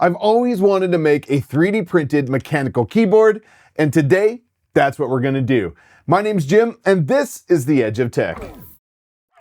I've always wanted to make a 3D printed mechanical keyboard, and today, that's what we're gonna do. My name's Jim, and this is The Edge of Tech.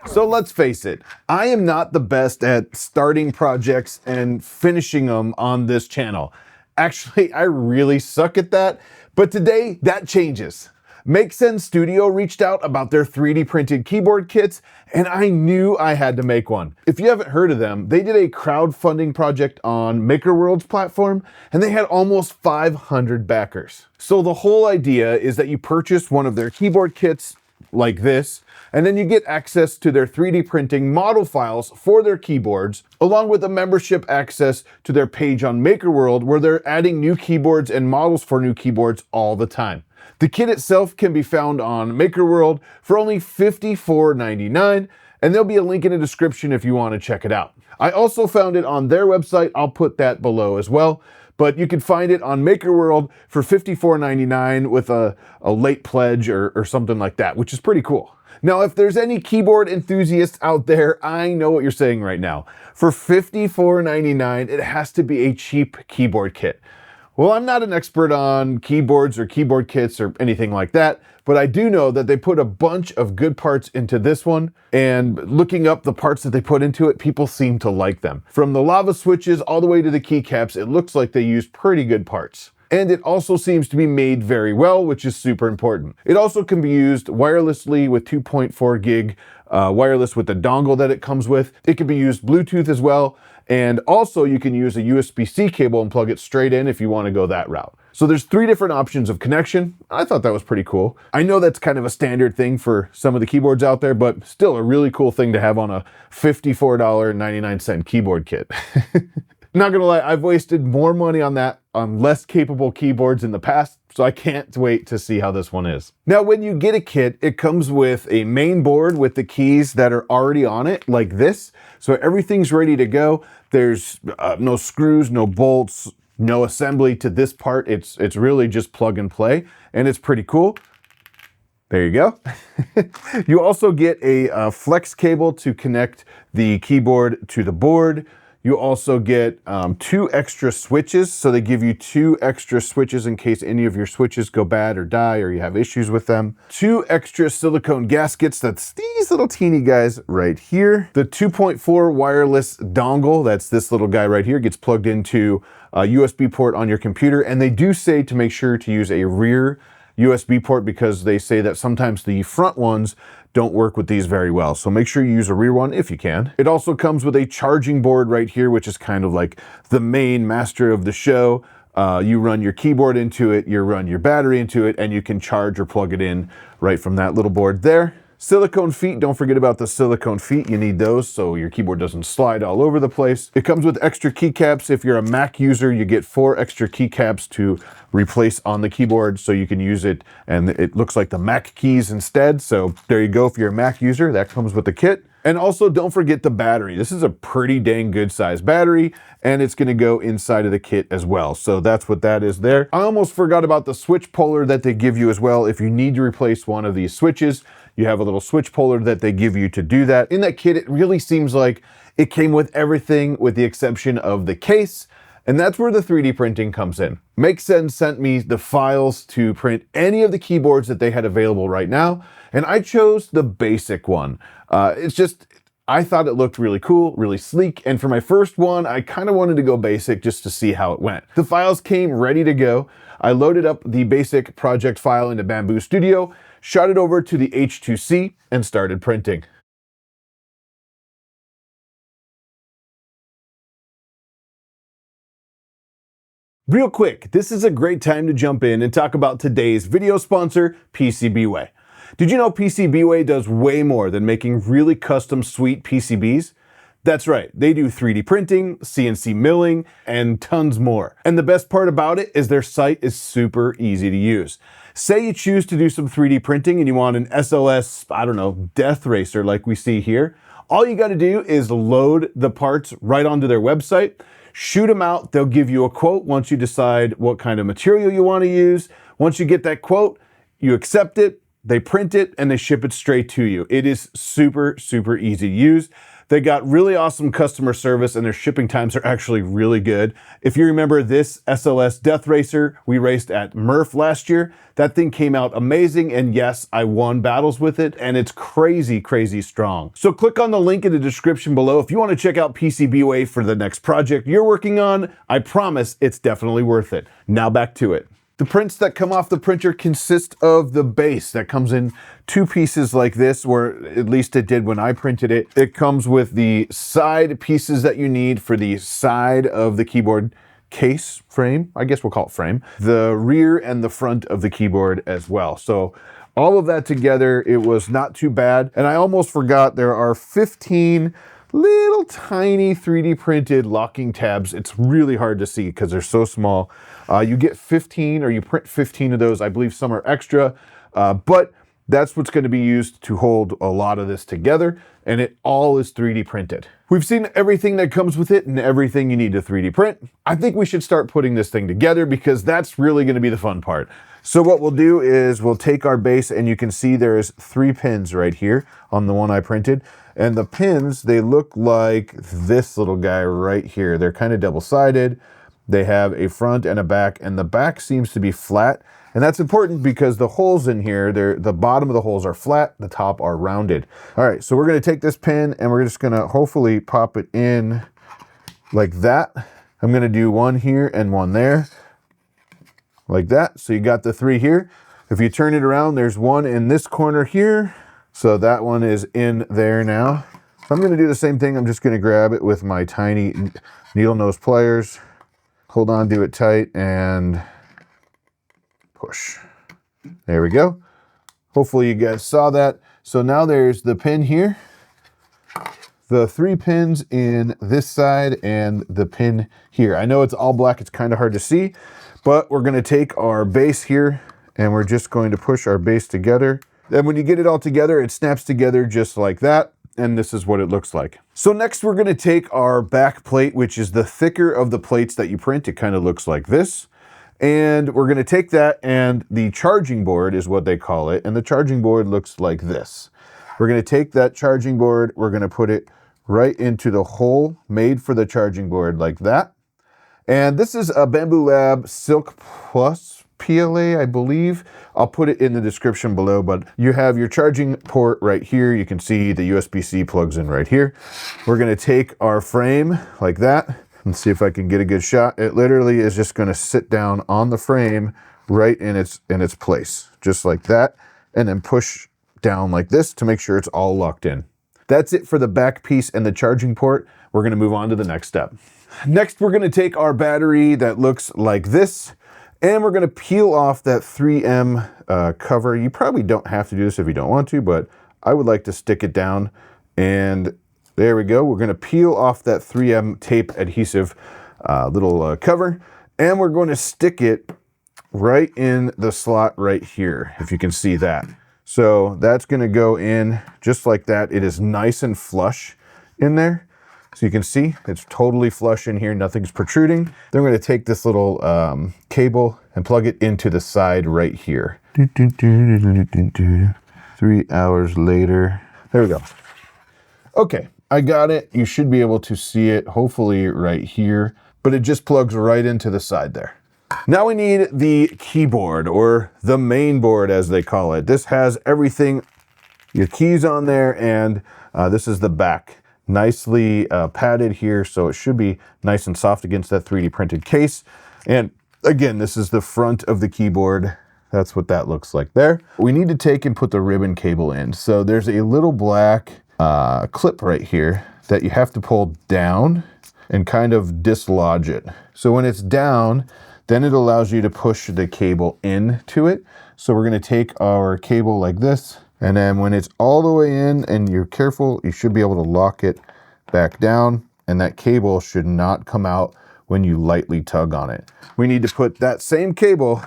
So let's face it, I am not the best at starting projects and finishing them on this channel. Actually, I really suck at that, but today that changes. Makesen Studio reached out about their 3D printed keyboard kits, and I knew I had to make one. If you haven't heard of them, they did a crowdfunding project on MakerWorld's platform, and they had almost 500 backers. So the whole idea is that you purchase one of their keyboard kits, like this, and then you get access to their 3D printing model files for their keyboards, along with a membership access to their page on MakerWorld, where they're adding new keyboards and models for new keyboards all the time. The kit itself can be found on MakerWorld for only $54.99, and there'll be a link in the description if you want to check it out. I also found it on their website. I'll put that below as well, but you can find it on MakerWorld for $54.99 with a late pledge or something like that, which is pretty cool. Now, if there's any keyboard enthusiasts out there, I know what you're saying right now. For $54.99, it has to be a cheap keyboard kit. Well, I'm not an expert on keyboards or keyboard kits or anything like that, but I do know that they put a bunch of good parts into this one, and looking up the parts that they put into it, people seem to like them. From the lava switches all the way to the keycaps, it looks like they use pretty good parts. And it also seems to be made very well, which is super important. It also can be used wirelessly with 2.4 gig wireless with the dongle that it comes with. It can be used Bluetooth as well. And also you can use a USB-C cable and plug it straight in if you want to go that route. So there's 3 different options of connection. I thought that was pretty cool. I know that's kind of a standard thing for some of the keyboards out there, but still a really cool thing to have on a $54.99 keyboard kit. Not gonna lie, I've wasted more money on that on less capable keyboards in the past, so I can't wait to see how this one is. Now, when you get a kit, it comes with a main board with the keys that are already on it, like this. So everything's ready to go. There's no screws, no bolts, no assembly to this part. It's really just plug and play, and it's pretty cool. There you go. You also get a flex cable to connect the keyboard to the board. You also get 2 extra switches, so they give you 2 extra switches in case any of your switches go bad or die or you have issues with them. 2 extra silicone gaskets, that's these little teeny guys right here. The 2.4 wireless dongle, that's this little guy right here, gets plugged into a USB port on your computer, and they do say to make sure to use a rear USB port because they say that sometimes the front ones don't work with these very well. So make sure you use a rear one if you can. It also comes with a charging board right here, which is kind of like the main master of the show. You run your keyboard into it, you run your battery into it, and you can charge or plug it in right from that little board there. Silicone feet, don't forget about the silicone feet. You need those so your keyboard doesn't slide all over the place. It comes with extra keycaps. If you're a Mac user, you get 4 extra keycaps to replace on the keyboard so you can use it and it looks like the Mac keys instead. So there you go. If you're a Mac user, that comes with the kit. And also don't forget the battery. This is a pretty dang good size battery, and it's gonna go inside of the kit as well. So that's what that is there. I almost forgot about the switch puller that they give you as well. If you need to replace one of these switches, you have a little switch puller that they give you to do that. In that kit, it really seems like it came with everything with the exception of the case, and that's where the 3D printing comes in. Makesen sent me the files to print any of the keyboards that they had available right now, and I chose the basic one. I thought it looked really cool, really sleek, and for my first one, I kind of wanted to go basic just to see how it went. The files came ready to go. I loaded up the basic project file into Bamboo Studio, shot it over to the H2C, and started printing. Real quick, this is a great time to jump in and talk about today's video sponsor, PCBWay. Did you know PCBWay does way more than making really custom sweet PCBs? That's right, they do 3D printing, CNC milling, and tons more. And the best part about it is their site is super easy to use. Say you choose to do some 3D printing and you want an SLS, I don't know, death racer like we see here. All you gotta do is load the parts right onto their website, shoot them out, they'll give you a quote once you decide what kind of material you wanna use. Once you get that quote, you accept it, they print it, and they ship it straight to you. It is super, super easy to use. They got really awesome customer service and their shipping times are actually really good. If you remember this SLS Death Racer we raced at Murph last year, that thing came out amazing, and yes, I won battles with it, and it's crazy, crazy strong. So click on the link in the description below if you want to check out PCBWay for the next project you're working on. I promise it's definitely worth it. Now back to it. The prints that come off the printer consist of the base that comes in two pieces like this, or at least it did when I printed it. It comes with the side pieces that you need for the side of the keyboard case frame. I guess we'll call it frame. The rear and the front of the keyboard as well. So all of that together, it was not too bad. And I almost forgot there are 15 little tiny 3D printed locking tabs. It's really hard to see because they're so small. You get 15 or you print 15 of those. I believe some are extra, but that's what's going to be used to hold a lot of this together, and it all is 3D printed. We've seen everything that comes with it and everything you need to 3D print. I think we should start putting this thing together because that's really going to be the fun part. So what we'll do is we'll take our base, and you can see there's 3 pins right here on the one I printed. And the pins, they look like this little guy right here. They're kind of double-sided. They have a front and a back, and the back seems to be flat. And that's important because the holes in here, the bottom of the holes are flat, the top are rounded. All right, so we're gonna take this pin and we're just gonna hopefully pop it in like that. I'm gonna do one here and one there, like that. So you got the 3 here. If you turn it around, there's one in this corner here. So that one is in there now. So I'm gonna do the same thing. I'm just gonna grab it with my tiny needle nose pliers. Hold on to it tight and push. There we go. Hopefully you guys saw that. So now there's the pin here, the 3 pins in this side, and the pin here. I know it's all black, it's kind of hard to see, but we're gonna take our base here and we're just going to push our base together. Then when you get it all together, it snaps together just like that. And this is what it looks like. So next we're gonna take our back plate, which is the thicker of the plates that you print. It kind of looks like this. And we're gonna take that, and the charging board is what they call it. And the charging board looks like this. We're gonna take that charging board, we're gonna put it right into the hole made for the charging board like that. And this is a Bamboo Lab Silk Plus PLA, I believe. I'll put it in the description below, but you have your charging port right here. You can see the USB-C plugs in right here. We're gonna take our frame like that. Let's see if I can get a good shot. It literally is just gonna sit down on the frame right in its place, just like that, and then push down like this to make sure it's all locked in. That's it for the back piece and the charging port. We're gonna move on to the next step. Next, we're gonna take our battery that looks like this, and we're gonna peel off that 3M cover. You probably don't have to do this if you don't want to, but I would like to stick it down. And there we go. We're gonna peel off that 3M tape adhesive little cover, and we're going to stick it right in the slot right here, if you can see that. So that's gonna go in just like that. It is nice and flush in there. So you can see it's totally flush in here, nothing's protruding. Then we're gonna take this little cable and plug it into the side right here. 3 hours later. There we go. Okay, I got it. You should be able to see it, hopefully right here, but it just plugs right into the side there. Now we need the keyboard, or the main board as they call it. This has everything, your keys on there, and this is the back. Nicely padded here, so it should be nice and soft against that 3D printed case. And again, this is the front of the keyboard. That's what that looks like there. We need to take and put the ribbon cable in. So there's a little black clip right here that you have to pull down and kind of dislodge it. So when it's down, then it allows you to push the cable into it. So we're gonna take our cable like this, and then when it's all the way in and you're careful, you should be able to lock it back down, and that cable should not come out when you lightly tug on it. We need to put that same cable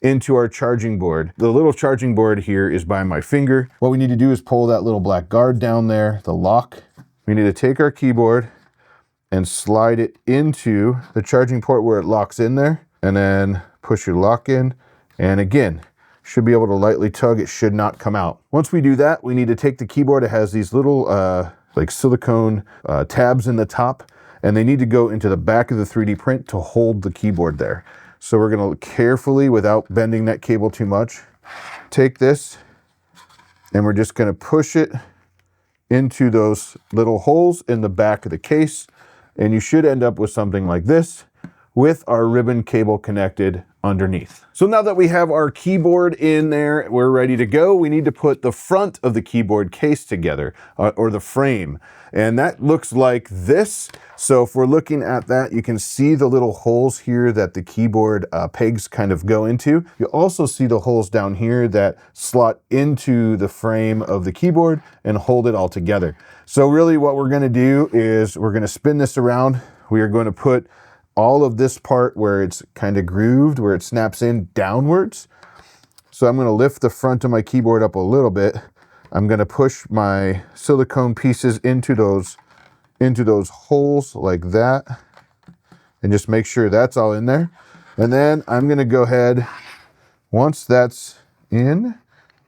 into our charging board. The little charging board here is by my finger. What we need to do is pull that little black guard down there, the lock. We need to take our keyboard and slide it into the charging port where it locks in there, and then push your lock in, and again, should be able to lightly tug. It should not come out. Once we do that, we need to take the keyboard. It has these little like silicone tabs in the top, and they need to go into the back of the 3D print to hold the keyboard there. So we're gonna carefully, without bending that cable too much, take this and we're just gonna push it into those little holes in the back of the case. And you should end up with something like this with our ribbon cable connected underneath. So now that we have our keyboard in there, we're ready to go. We need to put the front of the keyboard case together, or the frame. And that looks like this. So if we're looking at that, you can see the little holes here that the keyboard pegs kind of go into. You also see the holes down here that slot into the frame of the keyboard and hold it all together. So really what we're gonna do is we're gonna spin this around. We are going to put all of this part where it's kind of grooved, where it snaps in downwards. So I'm gonna lift the front of my keyboard up a little bit. I'm gonna push my silicone pieces into those holes like that, and just make sure that's all in there. And then I'm gonna go ahead, once that's in,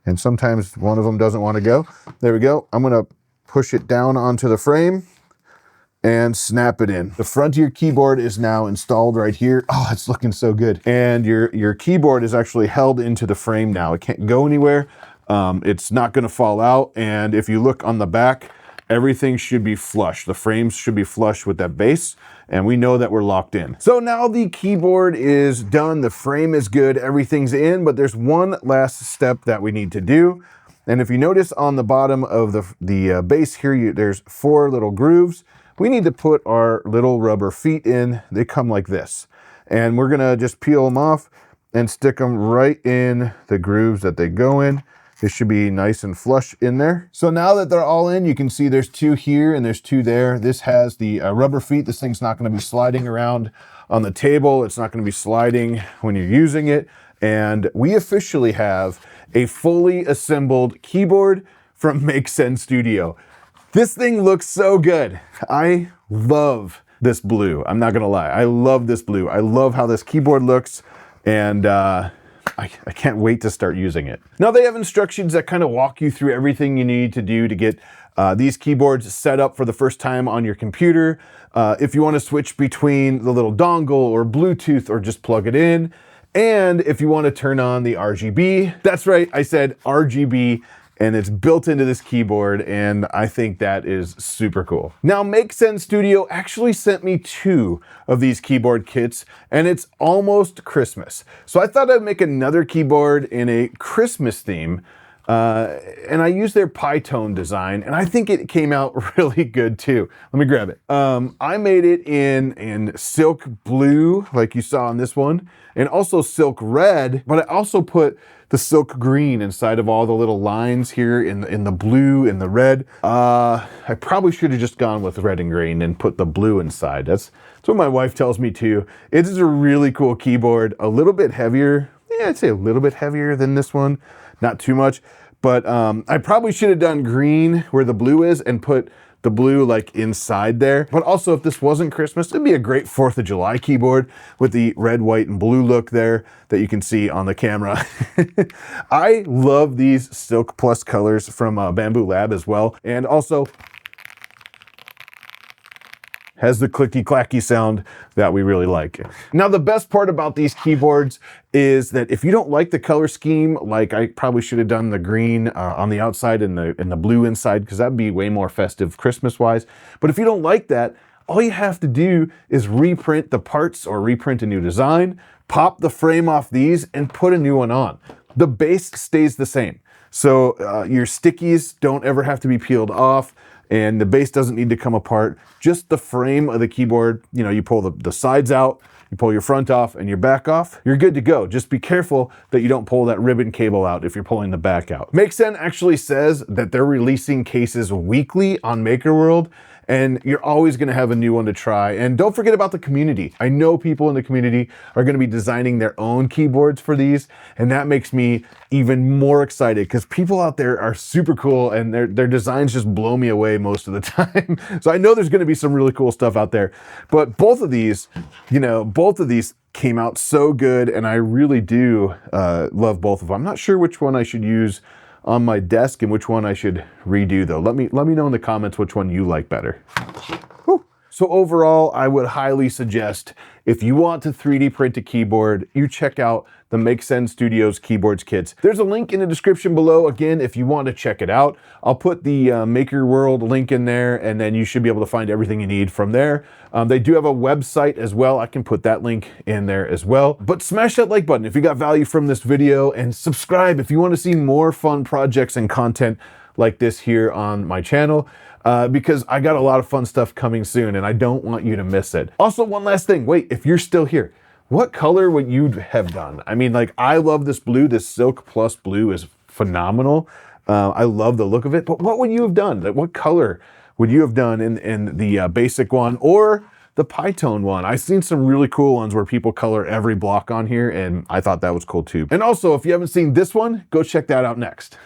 and sometimes one of them doesn't want to go, there we go. I'm gonna push it down onto the frame and snap it in. The front of your keyboard is now installed right here. Oh, it's looking so good. And your keyboard is actually held into the frame now. It can't go anywhere. It's not gonna fall out. And if you look on the back, everything should be flush. The frames should be flush with that base, and we know that we're locked in. So now the keyboard is done, the frame is good, everything's in, but there's one last step that we need to do. And if you notice on the bottom of the base here, there's 4 little grooves. We need to put our little rubber feet in. They come like this. And we're gonna just peel them off and stick them right in the grooves that they go in. This should be nice and flush in there. So now that they're all in, you can see there's 2 here and there's 2 there. This has the rubber feet. This thing's not gonna be sliding around on the table. It's not gonna be sliding when you're using it. And we officially have a fully assembled keyboard from Makesen Studio. This thing looks so good. I love this blue. I'm not gonna lie. I love this blue. I love how this keyboard looks, and I can't wait to start using it. Now they have instructions that kind of walk you through everything you need to do to get these keyboards set up for the first time on your computer. If you want to switch between the little dongle or Bluetooth or just plug it in. And if you want to turn on the RGB, that's right, I said RGB, and it's built into this keyboard, and I think that is super cool. Now, Makesen Studio actually sent me 2 of these keyboard kits, and it's almost Christmas. So I thought I'd make another keyboard in a Christmas theme, and I used their Pytone design, and I think it came out really good too. Let me grab it. I made it in silk blue, like you saw on this one, and also silk red, but I also put the silk green inside of all the little lines here in the blue and the red. I probably should have just gone with red and green and put the blue inside. That's what my wife tells me too. It is a really cool keyboard, a little bit heavier. Yeah, I'd say a little bit heavier than this one, not too much. But I probably should have done green where the blue is and put the blue like inside there. But also, if this wasn't Christmas, it'd be a great 4th of July keyboard with the red, white, and blue look there that you can see on the camera. I love these Silk Plus colors from Bamboo Lab as well. And also has the clicky-clacky sound that we really like. Now, the best part about these keyboards is that if you don't like the color scheme, like I probably should have done the green on the outside and the blue inside, because that'd be way more festive Christmas-wise. But if you don't like that, all you have to do is reprint the parts or reprint a new design, pop the frame off these, and put a new one on. The base stays the same. So your stickies don't ever have to be peeled off, and the base doesn't need to come apart. Just the frame of the keyboard, you know, you pull the sides out, you pull your front off and your back off, you're good to go. Just be careful that you don't pull that ribbon cable out if you're pulling the back out. Makesen actually says that they're releasing cases weekly on MakerWorld, and you're always gonna have a new one to try. And don't forget about the community. I know people in the community are gonna be designing their own keyboards for these, and that makes me even more excited because people out there are super cool and their designs just blow me away most of the time. So I know there's gonna be some really cool stuff out there. But both of these, you know, both of these came out so good, and I really do love both of them. I'm not sure which one I should use on my desk and which one I should redo though. Let me know in the comments which one you like better. Whew. So overall, I would highly suggest if you want to 3D print a keyboard, you check out the Makesen Studios Keyboards Kits. There's a link in the description below, again, if you want to check it out. I'll put the Maker World link in there, and then you should be able to find everything you need from there. They do have a website as well. I can put that link in there as well. But smash that like button if you got value from this video, and subscribe if you want to see more fun projects and content like this here on my channel. Because I got a lot of fun stuff coming soon and I don't want you to miss it. Also, one last thing, wait, if you're still here, what color would you have done? I mean, like, I love this blue. This Silk Plus blue is phenomenal. I love the look of it, but what would you have done? Like, what color would you have done in the basic one or the Pytone one? I've seen some really cool ones where people color every block on here, and I thought that was cool too. And also, if you haven't seen this one, go check that out next.